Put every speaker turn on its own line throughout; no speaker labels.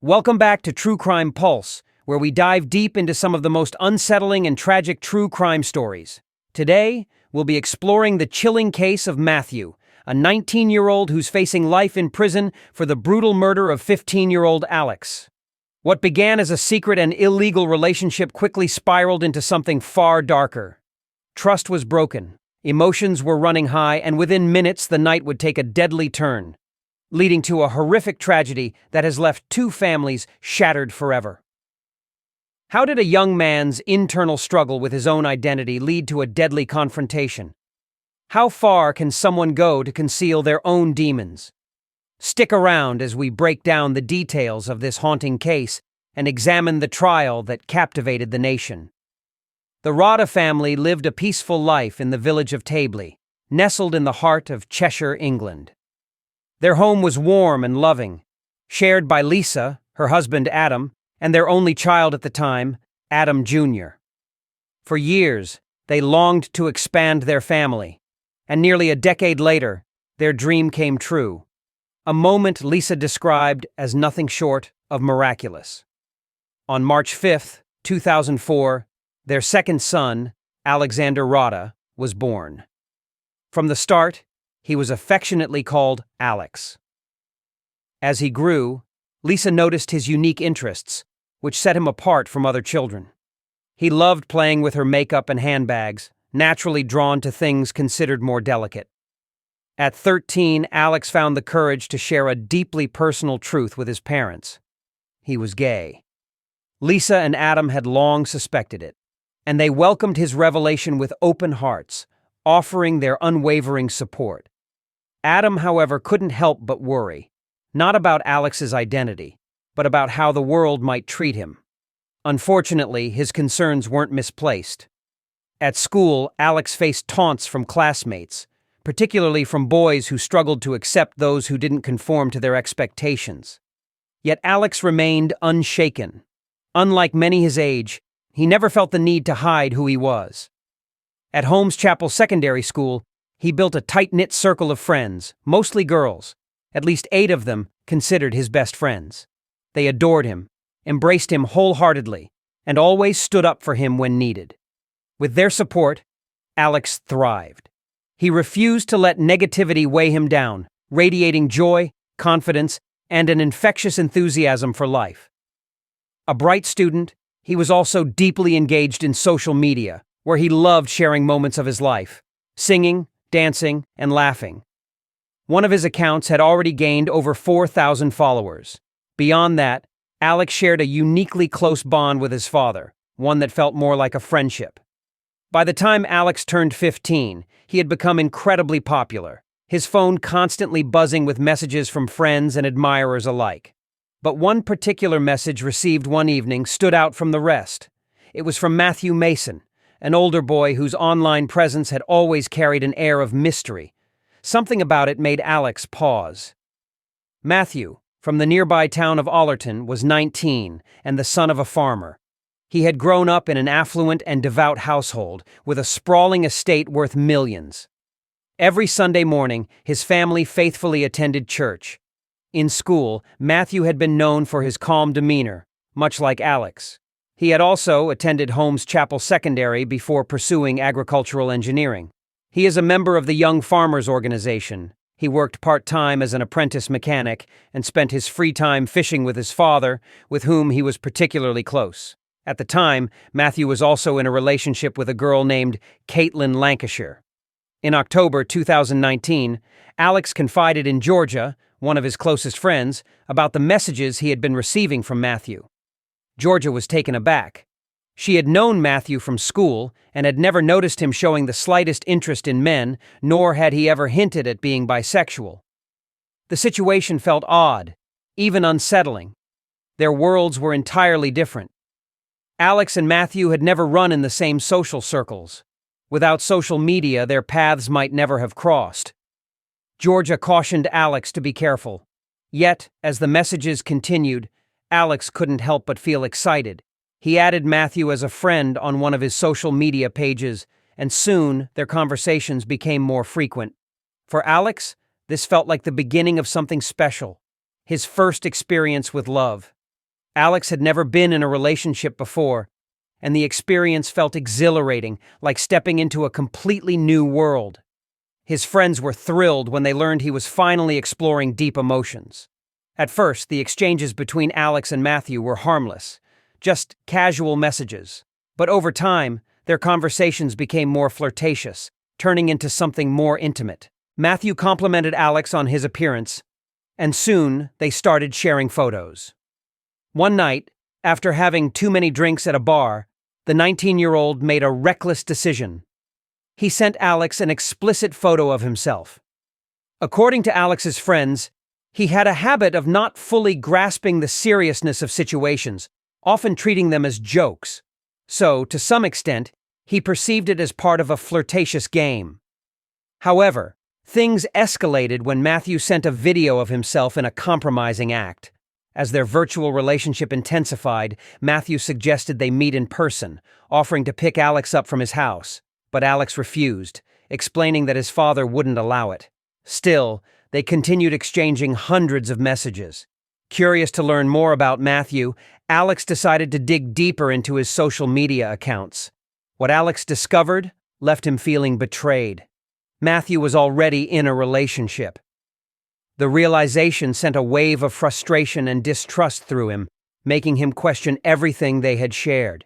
Welcome back to True Crime Pulse, where we dive deep into some of the most unsettling and tragic true crime stories. Today, we'll be exploring the chilling case of Matthew, a 19-year-old who's facing life in prison for the brutal murder of 15-year-old Alex. What began as a secret and illegal relationship quickly spiraled into something far darker. Trust was broken, emotions were running high, and within minutes the night would take a deadly turn, leading to a horrific tragedy that has left two families shattered forever. How did a young man's internal struggle with his own identity lead to a deadly confrontation? How far can someone go to conceal their own demons? Stick around as we break down the details of this haunting case and examine the trial that captivated the nation. The Rodda family lived a peaceful life in the village of Tabley, nestled in the heart of Cheshire, England. Their home was warm and loving, shared by Lisa, her husband Adam, and their only child at the time, Adam Jr. For years, they longed to expand their family, and nearly a decade later, their dream came true. A moment Lisa described as nothing short of miraculous. On March 5, 2004, their second son, Alexander Rodda, was born. From the start, he was affectionately called Alex. As he grew, Lisa noticed his unique interests, which set him apart from other children. He loved playing with her makeup and handbags, naturally drawn to things considered more delicate. At 13, Alex found the courage to share a deeply personal truth with his parents. He was gay. Lisa and Adam had long suspected it, and they welcomed his revelation with open hearts, offering their unwavering support. Adam, however, couldn't help but worry, not about Alex's identity, but about how the world might treat him. Unfortunately, his concerns weren't misplaced. At school, Alex faced taunts from classmates, particularly from boys who struggled to accept those who didn't conform to their expectations. Yet Alex remained unshaken. Unlike many his age, he never felt the need to hide who he was. At Holmes Chapel Secondary School, he built a tight-knit circle of friends, mostly girls. At least 8 of them considered his best friends. They adored him, embraced him wholeheartedly, and always stood up for him when needed. With their support, Alex thrived. He refused to let negativity weigh him down, radiating joy, confidence, and an infectious enthusiasm for life. A bright student, he was also deeply engaged in social media, where he loved sharing moments of his life, singing, dancing, and laughing. One of his accounts had already gained over 4,000 followers. Beyond that, Alex shared a uniquely close bond with his father, one that felt more like a friendship. By the time Alex turned 15, he had become incredibly popular, his phone constantly buzzing with messages from friends and admirers alike. But one particular message received one evening stood out from the rest. It was from Matthew Mason, an older boy whose online presence had always carried an air of mystery. Something about it made Alex pause. Matthew, from the nearby town of Allerton, was 19 and the son of a farmer. He had grown up in an affluent and devout household with a sprawling estate worth millions. Every Sunday morning, his family faithfully attended church. In school, Matthew had been known for his calm demeanor, much like Alex. He had also attended Holmes Chapel Secondary before pursuing agricultural engineering. He is a member of the Young Farmers Organization. He worked part-time as an apprentice mechanic and spent his free time fishing with his father, with whom he was particularly close. At the time, Matthew was also in a relationship with a girl named Caitlin Lancashire. In October 2019, Alex confided in Georgia, one of his closest friends, about the messages he had been receiving from Matthew. Georgia was taken aback. She had known Matthew from school and had never noticed him showing the slightest interest in men, nor had he ever hinted at being bisexual. The situation felt odd, even unsettling. Their worlds were entirely different. Alex and Matthew had never run in the same social circles. Without social media, their paths might never have crossed. Georgia cautioned Alex to be careful. Yet, as the messages continued, Alex couldn't help but feel excited. He added Matthew as a friend on one of his social media pages, and soon their conversations became more frequent. For Alex, this felt like the beginning of something special, his first experience with love. Alex had never been in a relationship before, and the experience felt exhilarating, like stepping into a completely new world. His friends were thrilled when they learned he was finally exploring deep emotions. At first, the exchanges between Alex and Matthew were harmless, just casual messages. But over time, their conversations became more flirtatious, turning into something more intimate. Matthew complimented Alex on his appearance, and soon they started sharing photos. One night, after having too many drinks at a bar, the 19-year-old made a reckless decision. He sent Alex an explicit photo of himself. According to Alex's friends, he had a habit of not fully grasping the seriousness of situations, often treating them as jokes. So, to some extent, he perceived it as part of a flirtatious game. However, things escalated when Matthew sent a video of himself in a compromising act. As their virtual relationship intensified, Matthew suggested they meet in person, offering to pick Alex up from his house. But Alex refused, explaining that his father wouldn't allow it. Still, they continued exchanging hundreds of messages. Curious to learn more about Matthew, Alex decided to dig deeper into his social media accounts. What Alex discovered left him feeling betrayed. Matthew was already in a relationship. The realization sent a wave of frustration and distrust through him, making him question everything they had shared.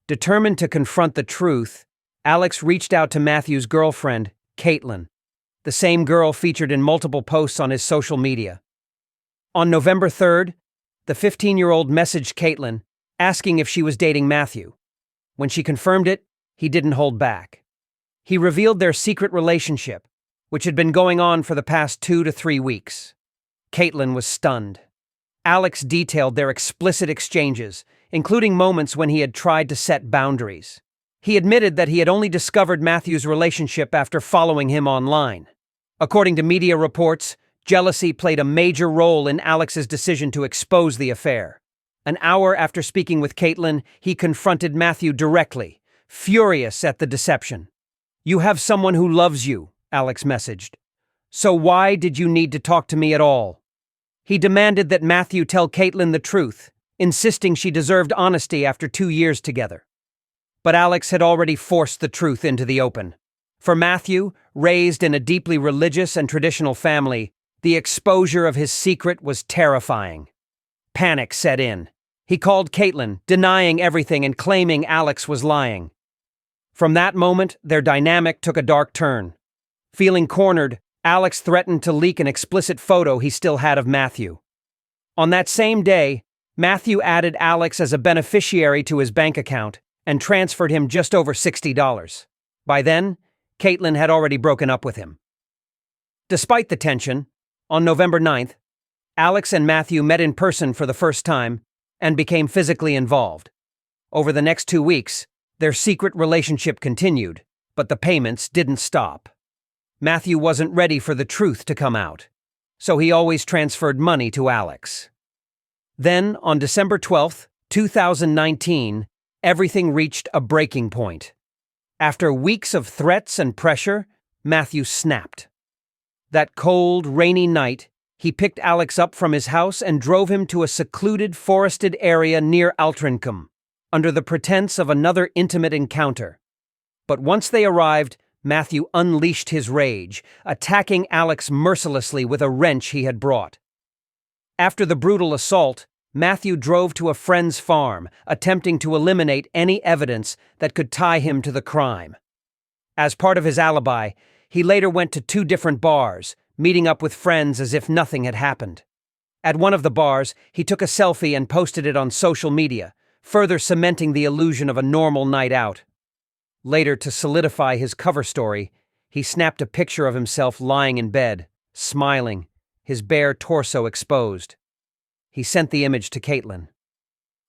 Determined to confront the truth, Alex reached out to Matthew's girlfriend, Caitlin, the same girl featured in multiple posts on his social media. On November 3rd, the 15-year-old messaged Caitlin, asking if she was dating Matthew. When she confirmed it, he didn't hold back. He revealed their secret relationship, which had been going on for the past 2 to 3 weeks. Caitlin was stunned. Alex detailed their explicit exchanges, including moments when he had tried to set boundaries. He admitted that he had only discovered Matthew's relationship after following him online. According to media reports, jealousy played a major role in Alex's decision to expose the affair. An hour after speaking with Caitlin, he confronted Matthew directly, furious at the deception. "You have someone who loves you," Alex messaged. "So why did you need to talk to me at all?" He demanded that Matthew tell Caitlin the truth, insisting she deserved honesty after 2 years together. But Alex had already forced the truth into the open. For Matthew, raised in a deeply religious and traditional family, the exposure of his secret was terrifying. Panic set in. He called Caitlin, denying everything and claiming Alex was lying. From that moment, their dynamic took a dark turn. Feeling cornered, Alex threatened to leak an explicit photo he still had of Matthew. On that same day, Matthew added Alex as a beneficiary to his bank account and transferred him just over $60. By then, Caitlin had already broken up with him. Despite the tension, on November 9th, Alex and Matthew met in person for the first time and became physically involved. Over the next 2 weeks, their secret relationship continued, but the payments didn't stop. Matthew wasn't ready for the truth to come out, so he always transferred money to Alex. Then, on December 12th, 2019, everything reached a breaking point. After weeks of threats and pressure, Matthew snapped. That cold, rainy night, he picked Alex up from his house and drove him to a secluded, forested area near Altrincham, under the pretense of another intimate encounter. But once they arrived, Matthew unleashed his rage, attacking Alex mercilessly with a wrench he had brought. After the brutal assault, Matthew drove to a friend's farm, attempting to eliminate any evidence that could tie him to the crime. As part of his alibi, he later went to 2 different bars, meeting up with friends as if nothing had happened. At one of the bars, he took a selfie and posted it on social media, further cementing the illusion of a normal night out. Later, to solidify his cover story, he snapped a picture of himself lying in bed, smiling, his bare torso exposed. He sent the image to Caitlin.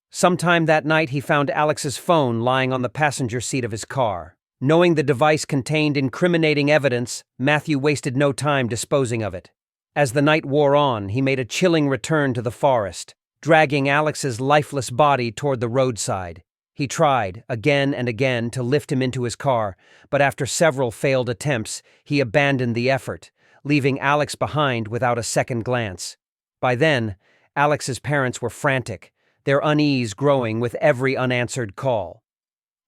Sometime that night, he found Alex's phone lying on the passenger seat of his car. Knowing the device contained incriminating evidence, Matthew wasted no time disposing of it. As the night wore on, he made a chilling return to the forest, dragging Alex's lifeless body toward the roadside. He tried, again and again, to lift him into his car, but after several failed attempts, he abandoned the effort, leaving Alex behind without a second glance. By then, Alex's parents were frantic, their unease growing with every unanswered call.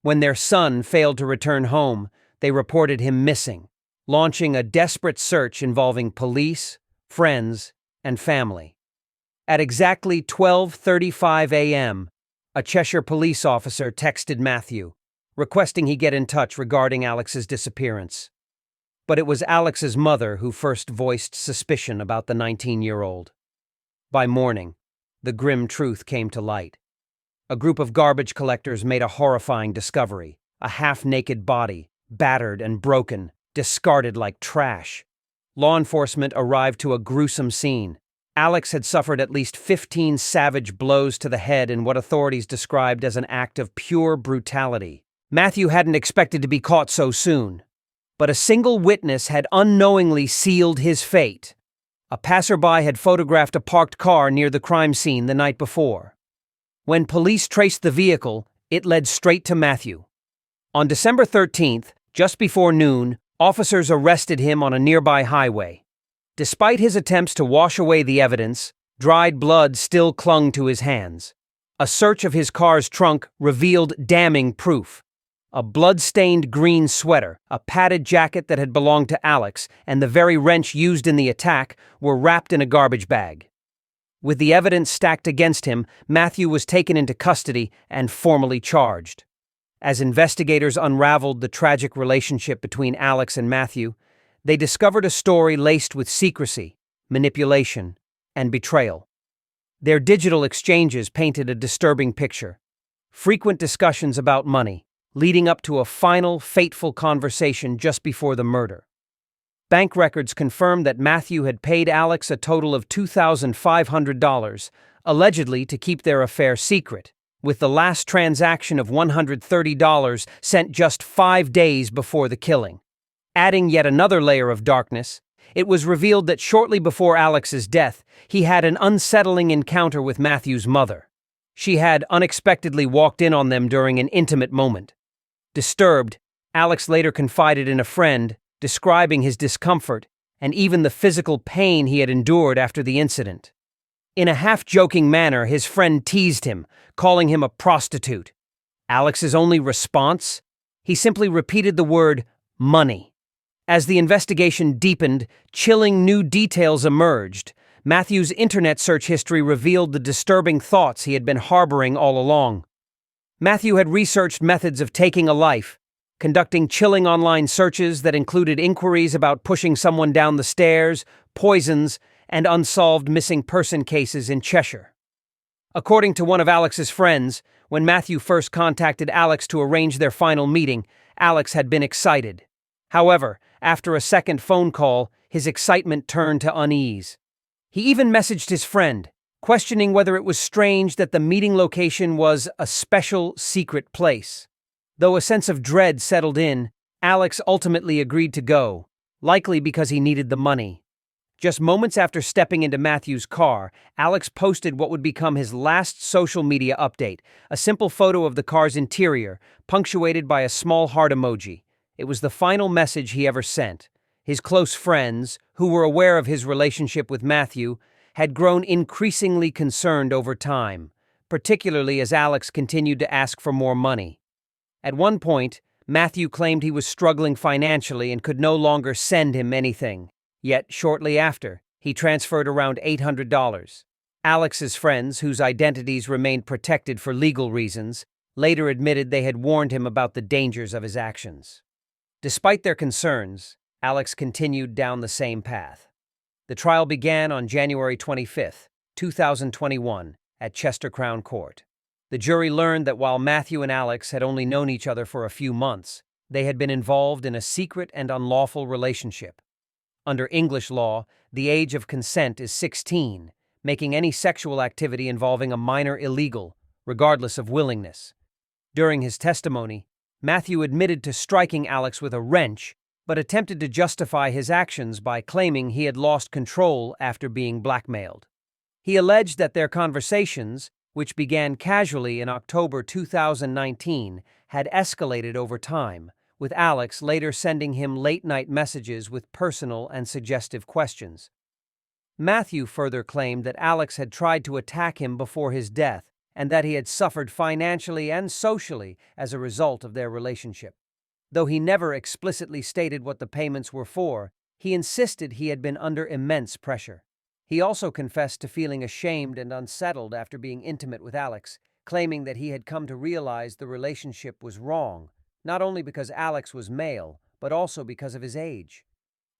When their son failed to return home, they reported him missing, launching a desperate search involving police, friends, and family. At exactly 12:35 a.m., a Cheshire police officer texted Matthew, requesting he get in touch regarding Alex's disappearance. But it was Alex's mother who first voiced suspicion about the 19-year-old. By morning, the grim truth came to light. A group of garbage collectors made a horrifying discovery: a half-naked body, battered and broken, discarded like trash. Law enforcement arrived to a gruesome scene. Alex had suffered at least 15 savage blows to the head in what authorities described as an act of pure brutality. Matthew hadn't expected to be caught so soon, but a single witness had unknowingly sealed his fate. A passerby had photographed a parked car near the crime scene the night before. When police traced the vehicle, it led straight to Matthew. On December 13th, just before noon, officers arrested him on a nearby highway. Despite his attempts to wash away the evidence, dried blood still clung to his hands. A search of his car's trunk revealed damning proof. A blood-stained green sweater, a padded jacket that had belonged to Alex, and the very wrench used in the attack were wrapped in a garbage bag. With the evidence stacked against him, Matthew was taken into custody and formally charged. As investigators unraveled the tragic relationship between Alex and Matthew, they discovered a story laced with secrecy, manipulation, and betrayal. Their digital exchanges painted a disturbing picture. Frequent discussions about money, leading up to a final, fateful conversation just before the murder. Bank records confirmed that Matthew had paid Alex a total of $2,500, allegedly to keep their affair secret, with the last transaction of $130 sent just 5 days before the killing. Adding yet another layer of darkness, it was revealed that shortly before Alex's death, he had an unsettling encounter with Matthew's mother. She had unexpectedly walked in on them during an intimate moment. Disturbed, Alex later confided in a friend, describing his discomfort and even the physical pain he had endured after the incident. In a half-joking manner, his friend teased him, calling him a prostitute. Alex's only response? He simply repeated the word, money. As the investigation deepened, chilling new details emerged. Matthew's internet search history revealed the disturbing thoughts he had been harboring all along. Matthew had researched methods of taking a life, conducting chilling online searches that included inquiries about pushing someone down the stairs, poisons, and unsolved missing person cases in Cheshire. According to one of Alex's friends, when Matthew first contacted Alex to arrange their final meeting, Alex had been excited. However, after a second phone call, his excitement turned to unease. He even messaged his friend, questioning whether it was strange that the meeting location was a special, secret place. Though a sense of dread settled in, Alex ultimately agreed to go, likely because he needed the money. Just moments after stepping into Matthew's car, Alex posted what would become his last social media update, a simple photo of the car's interior, punctuated by a small heart emoji. It was the final message he ever sent. His close friends, who were aware of his relationship with Matthew, had grown increasingly concerned over time, particularly as Alex continued to ask for more money. At one point, Matthew claimed he was struggling financially and could no longer send him anything. Yet, shortly after, he transferred around $800. Alex's friends, whose identities remained protected for legal reasons, later admitted they had warned him about the dangers of his actions. Despite their concerns, Alex continued down the same path. The trial began on January 25, 2021, at Chester Crown Court. The jury learned that while Matthew and Alex had only known each other for a few months, they had been involved in a secret and unlawful relationship. Under English law, the age of consent is 16, making any sexual activity involving a minor illegal, regardless of willingness. During his testimony, Matthew admitted to striking Alex with a wrench, but attempted to justify his actions by claiming he had lost control after being blackmailed. He alleged that their conversations, which began casually in October 2019, had escalated over time, with Alex later sending him late-night messages with personal and suggestive questions. Matthew further claimed that Alex had tried to attack him before his death and that he had suffered financially and socially as a result of their relationship. Though he never explicitly stated what the payments were for, he insisted he had been under immense pressure. He also confessed to feeling ashamed and unsettled after being intimate with Alex, claiming that he had come to realize the relationship was wrong, not only because Alex was male, but also because of his age.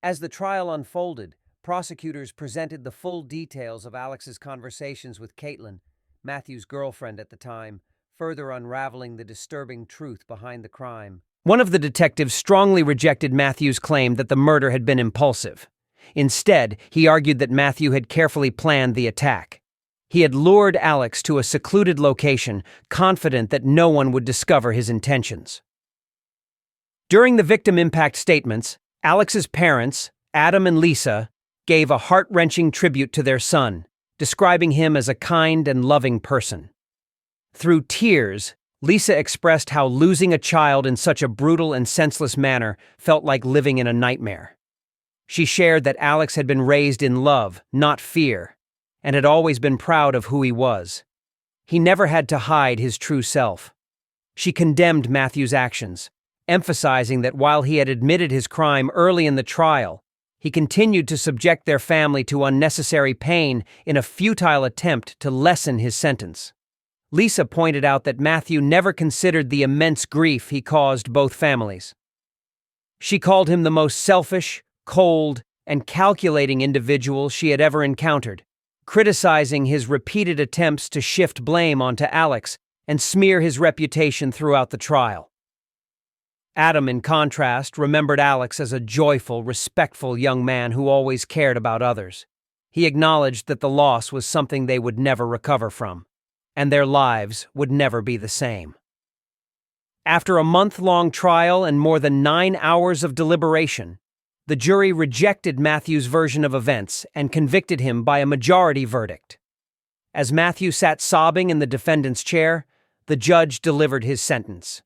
As the trial unfolded, prosecutors presented the full details of Alex's conversations with Caitlin, Matthew's girlfriend at the time, further unraveling the disturbing truth behind the crime. One of the detectives strongly rejected Matthew's claim that the murder had been impulsive. Instead, he argued that Matthew had carefully planned the attack. He had lured Alex to a secluded location, confident that no one would discover his intentions. During the victim impact statements, Alex's parents, Adam and Lisa, gave a heart-wrenching tribute to their son, describing him as a kind and loving person. Through tears, Lisa expressed how losing a child in such a brutal and senseless manner felt like living in a nightmare. She shared that Alex had been raised in love, not fear, and had always been proud of who he was. He never had to hide his true self. She condemned Matthew's actions, emphasizing that while he had admitted his crime early in the trial, he continued to subject their family to unnecessary pain in a futile attempt to lessen his sentence. Lisa pointed out that Matthew never considered the immense grief he caused both families. She called him the most selfish, cold, and calculating individual she had ever encountered, criticizing his repeated attempts to shift blame onto Alex and smear his reputation throughout the trial. Adam, in contrast, remembered Alex as a joyful, respectful young man who always cared about others. He acknowledged that the loss was something they would never recover from, and their lives would never be the same. After a month-long trial and more than 9 hours of deliberation, the jury rejected Matthew's version of events and convicted him by a majority verdict. As Matthew sat sobbing in the defendant's chair, the judge delivered his sentence.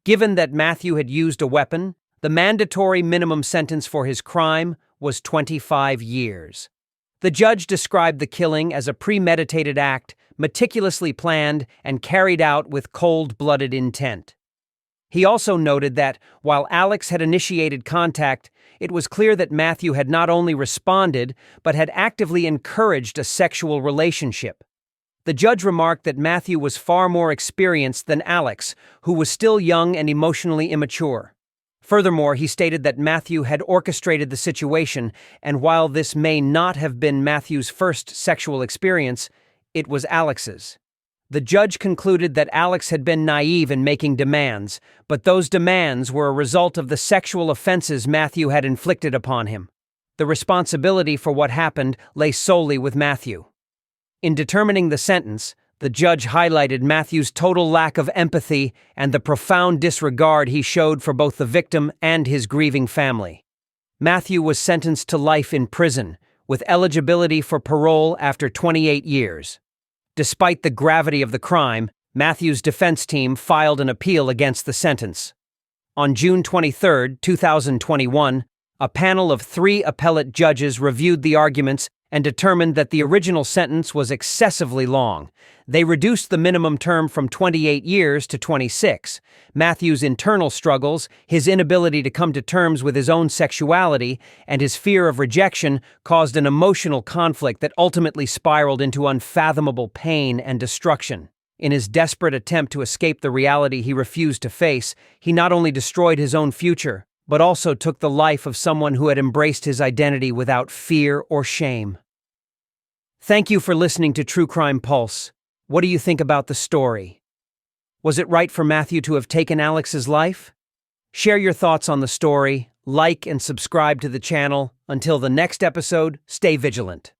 Given that Matthew had used a weapon, the mandatory minimum sentence for his crime was 25 years. The judge described the killing as a premeditated act, meticulously planned and carried out with cold-blooded intent. He also noted that, while Alex had initiated contact, it was clear that Matthew had not only responded, but had actively encouraged a sexual relationship. The judge remarked that Matthew was far more experienced than Alex, who was still young and emotionally immature. Furthermore, he stated that Matthew had orchestrated the situation, and while this may not have been Matthew's first sexual experience, it was Alex's. The judge concluded that Alex had been naive in making demands, but those demands were a result of the sexual offenses Matthew had inflicted upon him. The responsibility for what happened lay solely with Matthew. In determining the sentence, the judge highlighted Matthew's total lack of empathy and the profound disregard he showed for both the victim and his grieving family. Matthew was sentenced to life in prison, with eligibility for parole after 28 years. Despite the gravity of the crime, Matthew's defense team filed an appeal against the sentence. On June 23, 2021, a panel of 3 appellate judges reviewed the arguments and determined that the original sentence was excessively long. They reduced the minimum term from 28 years to 26. Matthew's internal struggles, his inability to come to terms with his own sexuality, and his fear of rejection caused an emotional conflict that ultimately spiraled into unfathomable pain and destruction. In his desperate attempt to escape the reality he refused to face, he not only destroyed his own future, but also took the life of someone who had embraced his identity without fear or shame. Thank you for listening to True Crime Pulse. What do you think about the story? Was it right for Matthew to have taken Alex's life? Share your thoughts on the story, like and subscribe to the channel. Until the next episode, stay vigilant.